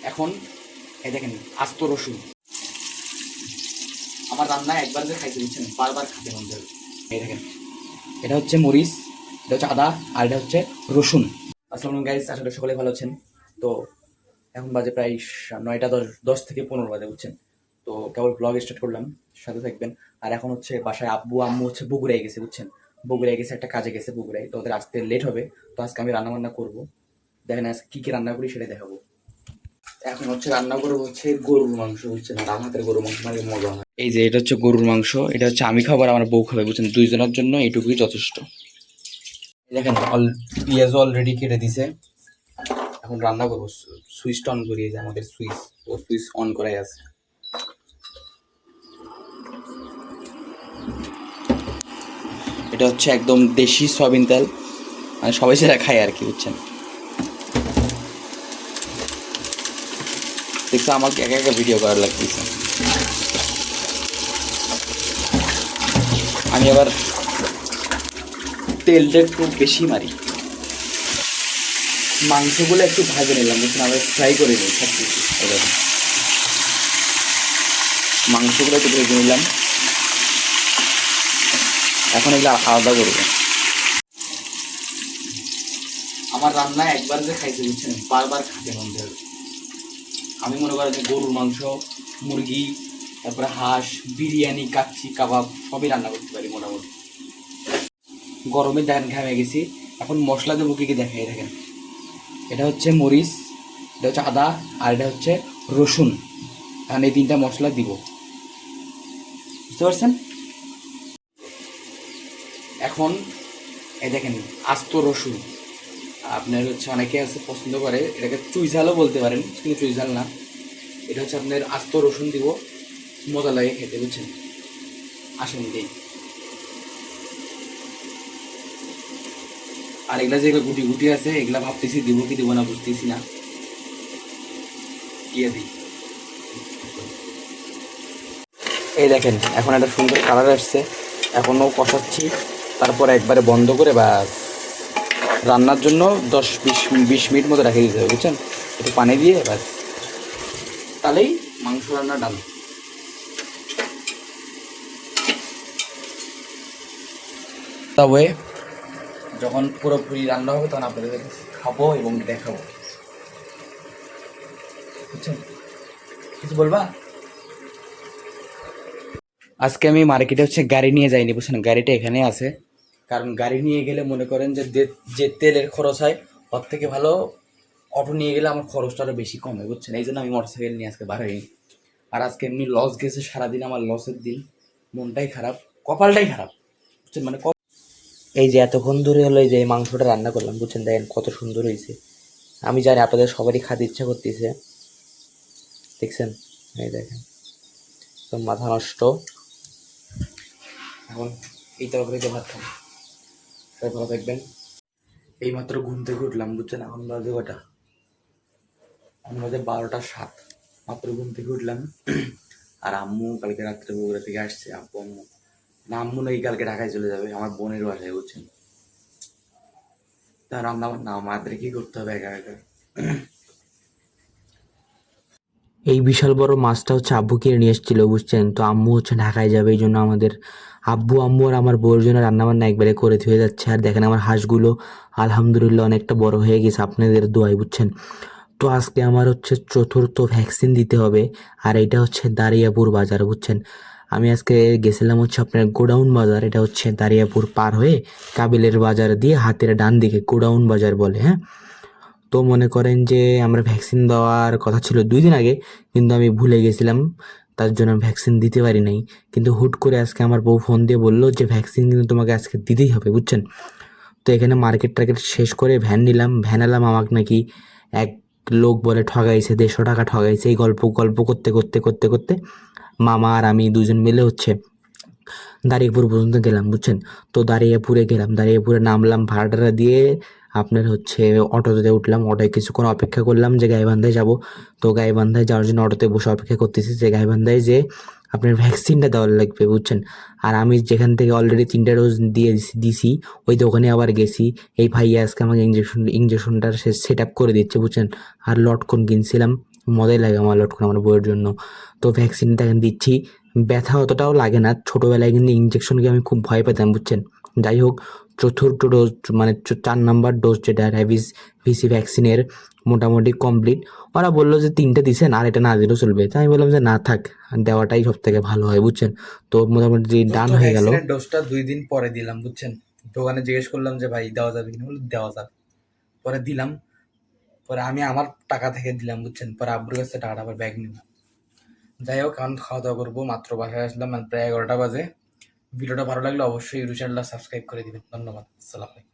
এখন এই দেখেন আস্ত রসুন আমার রান্না একবার যে খাইতে দিচ্ছেন বারবার খেতে মন যাবে। এই দেখেন এটা হচ্ছে মরিচ, এটা হচ্ছে আদা, আর এটা হচ্ছে রসুন। আসসালামু আলাইকুম গাইস, আসলে সকলে ভালো আছেন। তো এখন বাজে প্রায় 9টা 10 থেকে 15 বাজে, বুঝছেন। তো কেবল ব্লগ স্টার্ট করলাম, সাথে থাকবেন। আর এখন হচ্ছে বাসায় আব্বু আম্মু হচ্ছে বগুড়ায় গেছে, বুঝছেন। বগুড়ায় গেছে, একটা কাজে গেছে বগুড়ায়, তো ওদের আসতে লেট হবে। তো আজকে আমি রান্না বান্না করবো, দেখেন আজকে কী কী রান্না করি সেটা দেখাবো। এখন হচ্ছে রান্না করবো হচ্ছে গরুর মাংস, বুঝছেন। আর আমার হাতের গরুর মাংস মানে মজা হয়। এই যে এটা হচ্ছে গরুর মাংস, এটা হচ্ছে আমি খাবার, আমার বউ খাবে, বুঝছেন। দুইজনের জন্য এইটুকুই যথেষ্ট। দেখেন পেঁয়াজ অলরেডি কেটে দিছে, এখন রান্না করবো। সুইচটা অন করিয়ে যে আমাদের সুইচ, ও সুইচ অন করাই আছে। এটা হচ্ছে একদম দেশি সয়াবিন তেল, মানে সবাই সেটা খায় আর কি, বুঝছেন। দেখছো আমাকে একা একা ভিডিও করার লাগতেছে। আমি আবার তেলটা একটু বেশি মারি। মাংসগুলো একটু ভাজে নিলাম, বুঝছেন, আবার ফ্রাই করে নিই সব কিছু। মাংসগুলো একটু ভেজে নিলাম, এখন এগুলো আলাদা করবো। আমার রান্না একবার যে খাইতে, বুঝছেন, বারবার খাইতে মন যাবে। আমি মনে করি যে গরুর মাংস, মুরগি, তারপরে হাঁস, বিরিয়ানি, কাচ্চি, কাবাব সবই রান্না করতে পারি মোটামুটি। গরমে দেখেন ঘামে গেছি। এখন মশলা দেবো কী কী দেখাই, দেখেন এটা হচ্ছে মরিচ, এটা হচ্ছে আদা, আর এটা হচ্ছে রসুন। এখন এই 3টা মশলা দিব, বুঝতে পারছেন। এখন এই দেখেন আস্ত রসুন, আপনার হচ্ছে অনেকে আছে পছন্দ করে, এটাকে চুই ঝালও বলতে পারেন, কিন্তু চুই ঝাল না। এটা হচ্ছে আপনার আস্ত রসুন দিব, মজা লাগে খেতে, বুঝছেন। আসেন দিই। আর এগুলা যেগুলো গুটি গুটি আছে, এগুলা ভাবতেছি দিব কি দিব না, বুঝতেছি না। দিয়ে দিই। এই দেখেন এখন একটা সুন্দর কালার আসছে, এখনও কষাচ্ছি, তারপর একবারে বন্ধ করে ব্যাস রান্নার জন্য 10-20 মিনিট মতো রেখে দিতে হবে, বুঝছেন। একটু পানি দিয়ে ব্যাস, তাহলেই মাংস রান্না ডাল। তবে যখন পুরোপুরি রান্না হবে তখন আপনাদের খাবো এবং দেখাবো, বুঝছেন। কিছু বলবা? আজকে আমি মার্কেটে হচ্ছে গাড়ি নিয়ে যাইনি, বুঝছেন। গাড়িটা এখানে আছে, কারণ গাড়ি নিয়ে গেলে মনে করেন যে তেলের খরচ হয়, ওর থেকে ভালো অটো নিয়ে গেলে আমার খরচটা আরও বেশি কমে, বুঝছেন। এই জন্য আমি মোটরসাইকেল নিয়ে আজকে বার হইনি। আর আজকে এমনি লস গেছে, সারাদিন আমার লসের দিন, মনটাই খারাপ, কপালটাই খারাপ, বুঝছেন। মানে এই যে এতক্ষণ ধরে হলো এই যে মাংসটা রান্না করলাম, বুঝছেন। দেখেন কত সুন্দর হয়েছে। আমি জানি আপনাদের সবারই খেতে ইচ্ছা করতেছে, দেখছেন। এই দেখেন তো মাথা নষ্ট। এখন এই তরকারিতে ভাত খাবো, সবাই ভালো থাকবেন। এইমাত্র ঘুম থেকে উঠলাম, বুঝছেন। এখন বাজে কটা, এখন বাজে 12টা 7, মাত্র ঘুম থেকে উঠলাম। আর আম্মু কালকে রাত্রে বগুড়া থেকে আসছে, আব্বু আম্মু না, আম্মু নাকি কালকে ঢাকায় চলে যাবে আমার বোনের বাসায়, বুঝছেন। তা রান্না বান্না আমাদের কি করতে হবে একা একা। এই বিশাল বড় মাছটা হচ্ছে আব্বু কিনে নিয়ে এসেছিল, বুঝছেন। তো আম্মু হচ্ছে ঢাকায় যাবে, এই জন্য আমাদের আম্মু আর আমার বউর জন্য রান্নাবান্না একবারে করে ধুয়ে যাচ্ছে। আর দেখেন আমার হাঁসগুলো আলহামদুলিল্লাহ অনেকটা বড় হয়ে গেছে আপনাদের দোয়ায়, বুঝছেন। তো আজকে আমার হচ্ছে 4র্থ ভ্যাকসিন দিতে হবে, আর এটা হচ্ছে দারিয়াপুর বাজার, বুঝছেন। আমি আজকে গেছিলাম হচ্ছে আপনার গোডাউন বাজার, এটা হচ্ছে দারিয়াপুর পার হয়ে কাবিলের বাজার দিয়ে হাতের ডান দিকে গোডাউন বাজার বলে, হ্যাঁ। তো মনে করেন যে আমরা ভ্যাকসিন দেওয়ার কথা ছিল 2 দিন আগে, কিন্তু আমি ভুলে গেছিলাম, তার জন্য ভ্যাকসিন দিতে পারি নাই। কিন্তু হুট করে আজকে আমার বউ ফোন দিয়ে বললো যে ভ্যাকসিন কিন্তু তোমাকে আজকে দিতেই হবে, বুঝছেন। তো এখানে মার্কেট টার্কেট শেষ করে ভ্যান নিলাম, ভ্যান এলাম। আমাকে নাকি এক লোক বলে ঠগাইছে, 150 টাকা ঠগাইছে। এই গল্প গল্প করতে করতে করতে করতে মামা আর আমি দুজন মিলে হচ্ছে দাঁড়িয়াপুর পর্যন্ত গেলাম, বুঝছেন। তো দাঁড়িয়াপুরে গেলাম, দাঁড়িয়াপুরে নামলাম, ভাড়াটা দিয়ে আপনার হচ্ছে অটোতে উঠলাম। অটোয় কিছুক্ষণ অপেক্ষা করলাম যে গাইবান্ধায় যাব। তো গাইবান্ধায় যাওয়ার জন্য অটোতে বসে অপেক্ষা করতেছি, যে গাইবান্ধায় যে আপনার ভ্যাকসিনটা দেওয়া লাগবে বুঝছেন। আর আমি যেখান থেকে অলরেডি 3টা ডোজ দিয়ে দিছি ওই দোকানে আবার গেছি। এই ভাইয়া আজকে আমাকে ইঞ্জেকশনটা সে সেট আপ করে দিচ্ছে বুঝছেন। আর লটকন কিনছিলাম, মজাই লাগে আমার লটকন আমার বউয়ের জন্য। তো ভ্যাকসিনটা এখন দিচ্ছি, ব্যথা অতটাও লাগে না। ছোটোবেলায় কিন্তু ইঞ্জেকশনকে আমি খুব ভয় পেতাম বুঝছেন। যাই হোক, চতুর্থ ডোজ মানে 4 নাম্বার ডোজ যেটা র্যাবিস ভিসি ভ্যাকসিনের মোটামুটি কমপ্লিট। ওরা বললো যে 3টে দিছেন আর এটা না দিলেও চলবে। তাই আমি বললাম যে না থাক, দেওয়াটাই সব থেকে ভালো হয় বুঝছেন। তো মোটামুটি ডান হয়ে গেল। ভ্যাকসিনের ডোজটা 2 দিন পরে দিলাম বুঝছেন। দোকানে জিজ্ঞেস করলাম যে ভাই দেওয়া যাবে কিনা, বললো দেওয়া যাবে। পরে দিলাম, পরে আমি আমার টাকা থেকে দিলাম বুঝছেন। পরে আব্বুর কাছে টাকাটা আবার ব্যাগ নিলাম। যাই হোক, এখন খাওয়া দাওয়া করবো, মাত্র বাসায় আসলাম, মানে প্রায় 11টা বাজে। ভিডিওটা ভালো লাগলে অবশ্যই ইউটিউব চ্যানেলটা সাবস্ক্রাইব করে দিবেন। ধন্যবাদ, আসসালামু আলাইকুম।